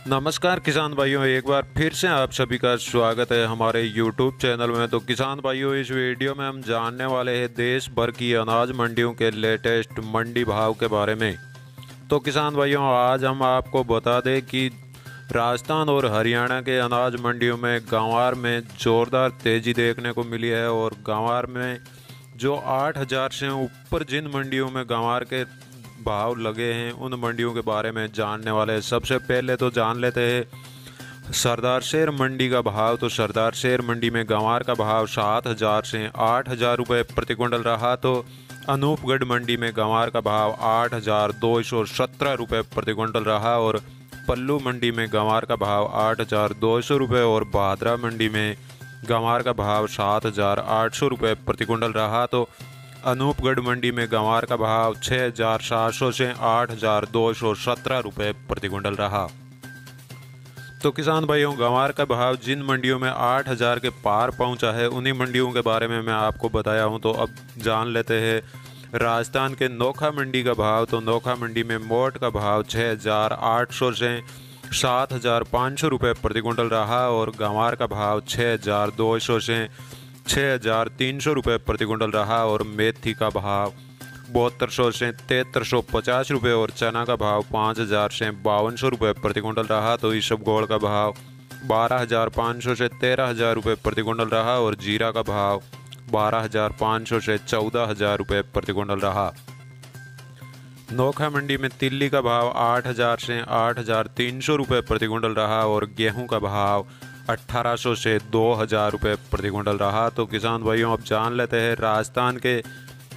नमस्कार किसान भाइयों, एक बार फिर से आप सभी का स्वागत है हमारे YouTube चैनल में। तो किसान भाइयों, इस वीडियो में हम जानने वाले हैं देश भर की अनाज मंडियों के लेटेस्ट मंडी भाव के बारे में। तो किसान भाइयों, आज हम आपको बता दें कि राजस्थान और हरियाणा के अनाज मंडियों में गंवार में ज़ोरदार तेज़ी देखने को मिली है। और गंवार में जो 8,000 से ऊपर जिन मंडियों में गंवार के भाव लगे हैं, उन मंडियों के बारे में जानने वाले हैं। सबसे पहले तो जान लेते हैं सरदार शेर मंडी का भाव। तो सरदार शेर मंडी में गंवार का भाव 7,000 से 8,000 रुपये प्रति क्विंटल रहा। तो अनूपगढ़ मंडी में गंवार का भाव 8,217 रुपये प्रति क्विंटल रहा। और पल्लू मंडी में गंवार का भाव 8,200 रुपये। और भादरा मंडी में गंवार का भाव 7,800 रुपये प्रति क्विंटल रहा। तो अनूपगढ़ मंडी में गंवार का भाव 6,700 से 8,217 रुपये प्रति क्विंटल रहा। तो किसान भाइयों, गंवार का भाव जिन मंडियों में 8,000 के पार पहुंचा है, उन्हीं मंडियों के बारे में मैं आपको बताया हूं। तो अब जान लेते हैं राजस्थान के नोखा मंडी का भाव। तो नोखा मंडी में मोट का भाव 6,800 से 7,500 रुपये प्रति क्विंटल रहा। और गंवार का भाव 6,200 से 6,300 रुपये प्रति क्विंटल रहा। और मेथी का भाव 7200 से 7350 रुपये। और चना का भाव 5,000 से 5200 रुपये प्रति क्विंटल रहा। तो इसबगोल का भाव 12,500 से 13,000 रुपये प्रति क्विंटल रहा। और जीरा का भाव 12,500 से 14,000 रुपये प्रति क्विंटल रहा। नोखा मंडी में तिल्ली का भाव 8,000 से 8,300 रुपये प्रति क्विंटल रहा। और गेहूं का भाव 1,800 से 2,000 रुपये प्रति क्विंटल रहा। तो किसान भाइयों, अब जान लेते हैं राजस्थान के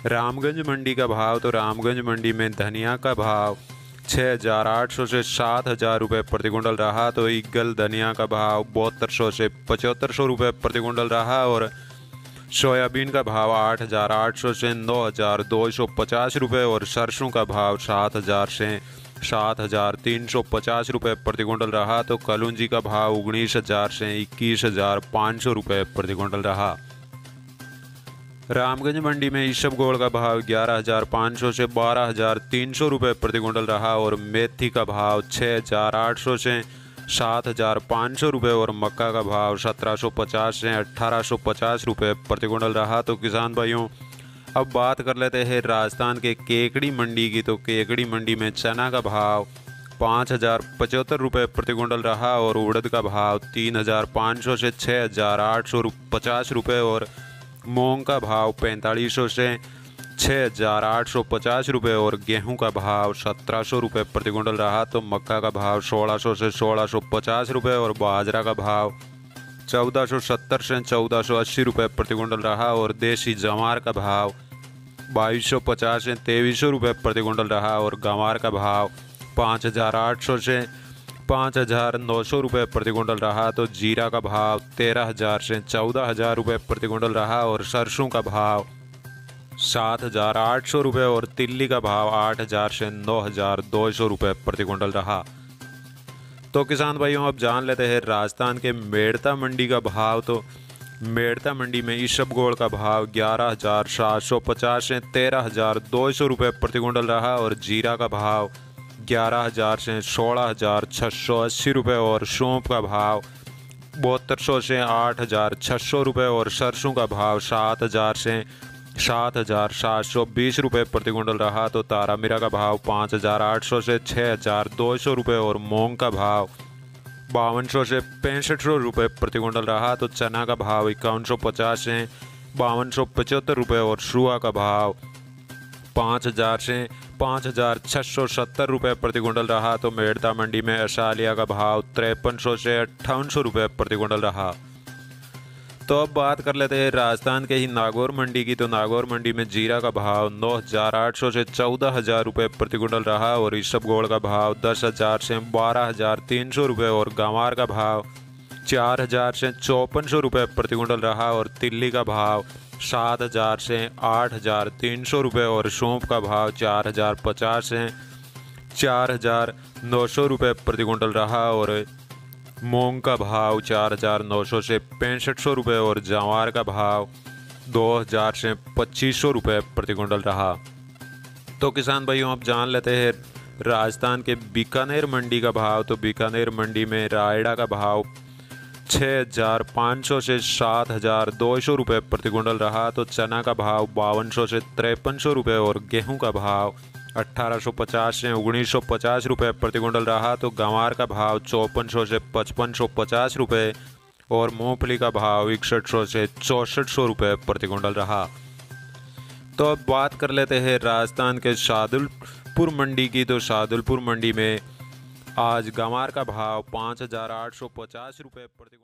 रामगंज मंडी का भाव। तो रामगंज मंडी में धनिया का भाव 6,800 से 7,000 रुपये प्रति क्विंटल रहा। तो ईगल धनिया का भाव 7200 से 7,500 रुपये प्रति क्विंटल रहा। और सोयाबीन का भाव 8,800 से 9,250 रुपये। और सरसों का भाव 7,000 से 7,350 रुपये प्रति क्विंटल रहा। तो कलौंजी का भाव 19,000 से 21,500 रुपये प्रति क्विंटल रहा। रामगंज मंडी में इसबगोल का भाव 11,500 से 12,300 रुपये प्रति क्विंटल रहा। और मेथी का भाव 6,800 से 7,500 रुपये। और मक्का का भाव 1,750 से 1,850 रुपये प्रति क्विंटल रहा। तो किसान भाइयों, अब बात कर लेते हैं राजस्थान के केकड़ी मंडी की। तो केकड़ी मंडी में चना का भाव 5,075 रुपये प्रति क्विंटल रहा। और उड़द का भाव 3,500 से 6,850 रुपये। और मूंग का भाव 4,500 से 6,850 रुपये। और गेहूं का भाव 1,700 रुपये प्रति क्विंटल रहा। तो मक्का का भाव 1,600 से 1,650 रुपये। और बाजरा का भाव 1,470 से 1,480 रुपये प्रति क्विंटल रहा। और देसी जवार का भाव 2,250 से 2,300 रुपये प्रति क्विंटल रहा। और गंवार का भाव 5,800 से 5,900 रुपये प्रति क्विंटल रहा। तो जीरा का भाव 13,000 से 14,000 रुपये प्रति क्विंटल रहा। और सरसों का भाव 7,800 रुपये। और तिल्ली का भाव 8,000 से 9,200 रुपये प्रति क्विंटल रहा। तो किसान भाइयों, अब जान लेते हैं राजस्थान के मेड़ता मंडी का भाव। तो मेड़ता मंडी में इसबगोल का भाव 11,750 से 13,200 रुपये प्रति क्विंटल रहा। और जीरा का भाव 11,000 से 16,680 रुपये। और सौंफ का भाव 7200 से 8,600 रुपये। और सरसों का भाव 7,000 से 7,720 रुपये प्रति क्विंटल रहा। तो तारा मीरा का भाव 5,800 से 6,200 रुपये। और मूंग का भाव 5,200 से 6,500 रुपये प्रति क्विंटल रहा। तो चना का भाव 5,150 से 5,275 रुपये। और सुआ का भाव 5,000 से 5,670 रुपये प्रति क्विंटल रहा। तो मेड़ता मंडी में असालिया का भाव 5,300 से 5,800 रुपये प्रति क्विंटल रहा। तो अब बात कर लेते हैं राजस्थान के ही नागौर मंडी की। तो नागौर मंडी में जीरा का भाव 9,800 से 14,000 रुपये प्रति क्विंटल रहा। और इसबगोल का भाव 10,000 से 12,300 रुपये। और गंवार का भाव 4,000 से 5,400 रुपये प्रति क्विंटल रहा। और तिल्ली का भाव 7,000 से 8,300 रुपये। और सौंफ का भाव 4,050 से 4,900 रुपये प्रति क्विंटल रहा। और मूंग का भाव 4,900 से 6,500 रुपये। और जवार का भाव 2,000 से 2,500 रुपये प्रति क्विंटल रहा। तो किसान भाइयों, आप जान लेते हैं राजस्थान के बीकानेर मंडी का भाव, तो बीकानेर मंडी में रायड़ा का भाव 6,500 से 7,200 रुपये प्रति क्विंटल रहा। तो चना का भाव 5,200 से 5,300 रुपये और गेहूं का भाव 1,850 से 1,950 रुपये प्रति क्विंटल रहा। तो गंवार का भाव 5,400 से 5,550 रुपये और मूंगफली का भाव 6,100 से 6,400 रुपये प्रति क्विंटल रहा। तो अब बात कर लेते हैं राजस्थान के शाहदुलपुर मंडी की। तो शाहदुलपुर मंडी में आज गंवार का भाव 5,850 रुपये प्रति